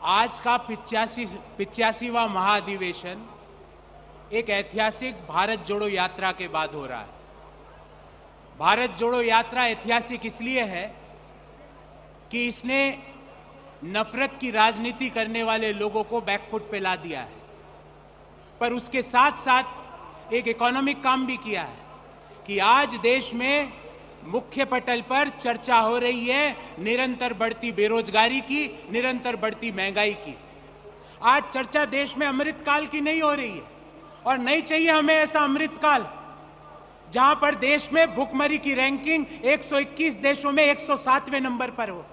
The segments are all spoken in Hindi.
आज का 85वां महाधिवेशन एक ऐतिहासिक भारत जोड़ो यात्रा के बाद हो रहा है। भारत जोड़ो यात्रा ऐतिहासिक इसलिए है कि इसने नफरत की राजनीति करने वाले लोगों को बैकफुट पे ला दिया है, पर उसके साथ साथ एक इकोनॉमिक काम भी किया है कि आज देश में मुख्य पटल पर चर्चा हो रही है निरंतर बढ़ती बेरोजगारी की, निरंतर बढ़ती महंगाई की। आज चर्चा देश में अमृतकाल की नहीं हो रही है और नहीं चाहिए हमें ऐसा अमृतकाल जहां पर देश में भुखमरी की रैंकिंग 121 देशों में 107वें नंबर पर हो।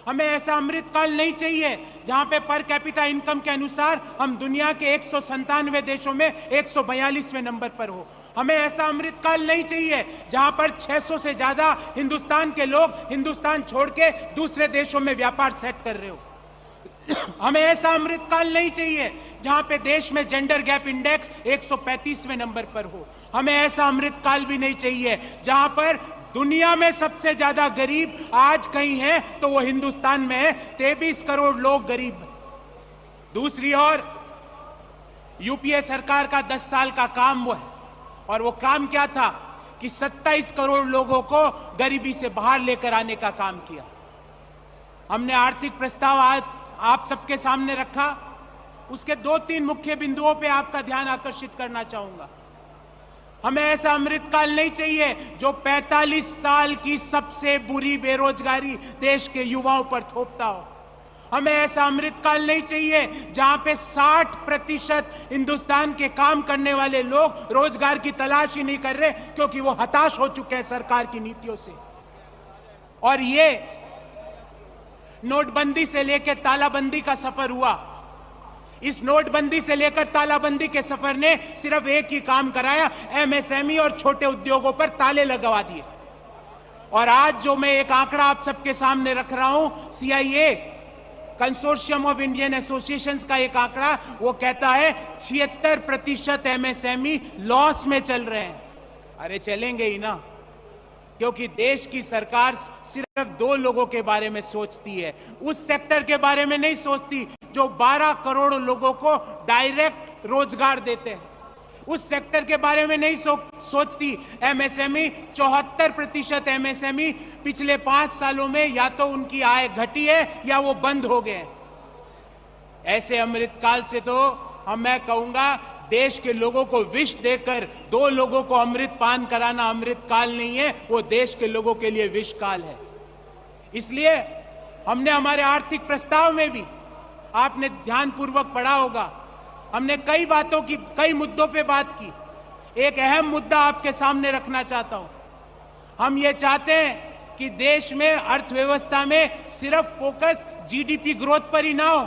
हमें ऐसा अमृतकाल नहीं चाहिए जहां पे पर कैपिटा इनकम के अनुसार हम दुनिया के 197 देशों में 142वें नंबर पर हो। हमें ऐसा अमृतकाल नहीं चाहिए जहां पर 600 से ज्यादा हिंदुस्तान के लोग हिंदुस्तान छोड़ के दूसरे देशों में व्यापार सेट कर रहे हो। हमें ऐसा अमृतकाल नहीं चाहिए जहां पे देश में जेंडर गैप इंडेक्स 135वें नंबर पर हो। हमें ऐसा अमृतकाल भी नहीं चाहिए जहां पर दुनिया में सबसे ज्यादा गरीब आज कहीं है तो वो हिंदुस्तान में है, 23 करोड़ लोग गरीब हैं। दूसरी ओर यूपीए सरकार का 10 साल का काम वो है, और वो काम क्या था कि 27 करोड़ लोगों को गरीबी से बाहर लेकर आने का काम किया। हमने आर्थिक प्रस्ताव आज आप सबके सामने रखा, उसके 2-3 मुख्य बिंदुओं पे आपका ध्यान आकर्षित करना चाहूंगा। हमें ऐसा अमृतकाल नहीं चाहिए जो 45 साल की सबसे बुरी बेरोजगारी देश के युवाओं पर थोपता हो। हमें ऐसा अमृतकाल नहीं चाहिए जहां पे 60% हिंदुस्तान के काम करने वाले लोग रोजगार की तलाश ही नहीं कर रहे क्योंकि वो हताश हो चुके हैं सरकार की नीतियों से। और ये नोटबंदी से लेकर तालाबंदी का सफर हुआ, इस नोटबंदी से लेकर तालाबंदी के सफर ने सिर्फ एक ही काम कराया, एमएसएमई और छोटे उद्योगों पर ताले लगवा दिए। और आज जो मैं एक आंकड़ा आप सबके सामने रख रहा हूं, CIA consortium of Indian associations का एक आंकड़ा, वो कहता है 76% एमएसएमई लॉस में चल रहे हैं। अरे चलेंगे ही ना, क्योंकि देश की सरकार सिर्फ 2 लोगों के बारे में सोचती है, उस सेक्टर के बारे में नहीं सोचती जो 12 करोड़ लोगों को डायरेक्ट रोजगार देते हैं। उस सेक्टर के बारे में नहीं सोचती एमएसएमई। 74% एमएसएमई पिछले 5 सालों में या तो उनकी आय घटी है या वो बंद हो गए। ऐसे अमृतकाल से तो मैं कहूंगा देश के लोगों को विष देकर 2 लोगों को अमृत पान कराना अमृतकाल नहीं है, वो देश के लोगों के लिए विषकाल है। इसलिए हमने हमारे आर्थिक प्रस्ताव में भी, आपने ध्यानपूर्वक पढ़ा होगा, हमने कई मुद्दों पे बात की। एक अहम मुद्दा आपके सामने रखना चाहता हूं। हम ये चाहते हैं कि देश में अर्थव्यवस्था में सिर्फ फोकस जीडीपी ग्रोथ पर ही ना हो,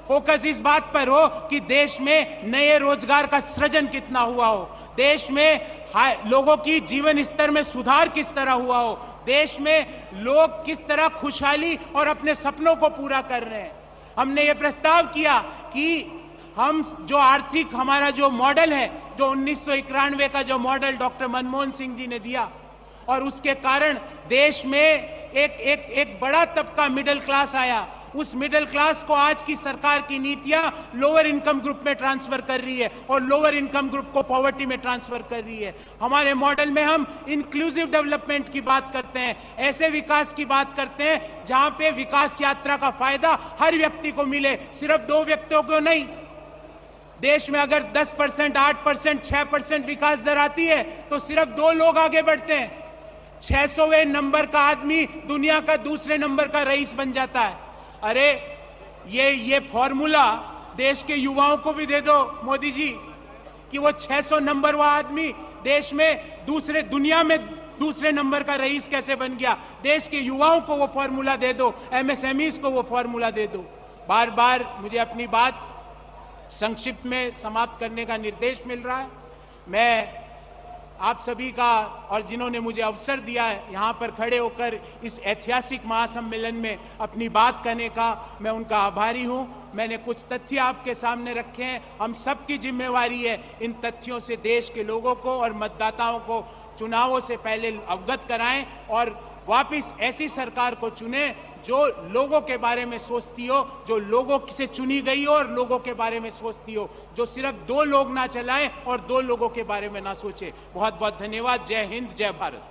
फोकस इस बात पर हो कि देश में नए रोजगार का सृजन कितना हुआ हो, देश में लोगों की जीवन स्तर में सुधार किस तरह हुआ हो, देश में लोग किस तरह खुशहाली और अपने सपनों को पूरा कर रहे हैं। हमने ये प्रस्ताव किया कि हम जो आर्थिक हमारा जो मॉडल है, जो 1991 का जो मॉडल डॉक्टर मनमोहन सिंह जी ने दिया, और उसके कारण देश में एक बड़ा तबका मिडिल क्लास आया। उस मिडिल क्लास को आज की सरकार की नीतियां लोअर इनकम ग्रुप में ट्रांसफर कर रही है और लोअर इनकम ग्रुप को पॉवर्टी में ट्रांसफर कर रही है। हमारे मॉडल में हम इंक्लूसिव डेवलपमेंट की बात करते हैं, ऐसे विकास की बात करते हैं जहां पे विकास यात्रा का फायदा हर व्यक्ति को मिले, सिर्फ 2 व्यक्तियों को नहीं। देश में अगर 10%, 8%, 6% विकास दर आती है तो सिर्फ 2 लोग आगे बढ़ते हैं। 600वें नंबर का आदमी दुनिया का दूसरे नंबर का रईस बन जाता है। अरे ये फॉर्मूला देश के युवाओं को भी दे दो मोदी जी, कि वो 600 नंबर वाला आदमी देश में दुनिया में दूसरे नंबर का रईस कैसे बन गया। देश के युवाओं को वो फॉर्मूला दे दो, एमएसएमईज को वो फॉर्मूला दे दो। बार बार मुझे अपनी बात संक्षिप्त में समाप्त करने का निर्देश मिल रहा है। मैं आप सभी का, और जिन्होंने मुझे अवसर दिया है यहाँ पर खड़े होकर इस ऐतिहासिक महासम्मेलन में अपनी बात करने का, मैं उनका आभारी हूँ। मैंने कुछ तथ्य आपके सामने रखे हैं, हम सबकी जिम्मेवारी है इन तथ्यों से देश के लोगों को और मतदाताओं को चुनावों से पहले अवगत कराएं और वापिस ऐसी सरकार को चुने जो लोगों के बारे में सोचती हो, जो लोगों से चुनी गई हो और लोगों के बारे में सोचती हो, जो सिर्फ 2 लोग ना चलाए और 2 लोगों के बारे में ना सोचे। बहुत बहुत धन्यवाद। जय हिंद, जय भारत।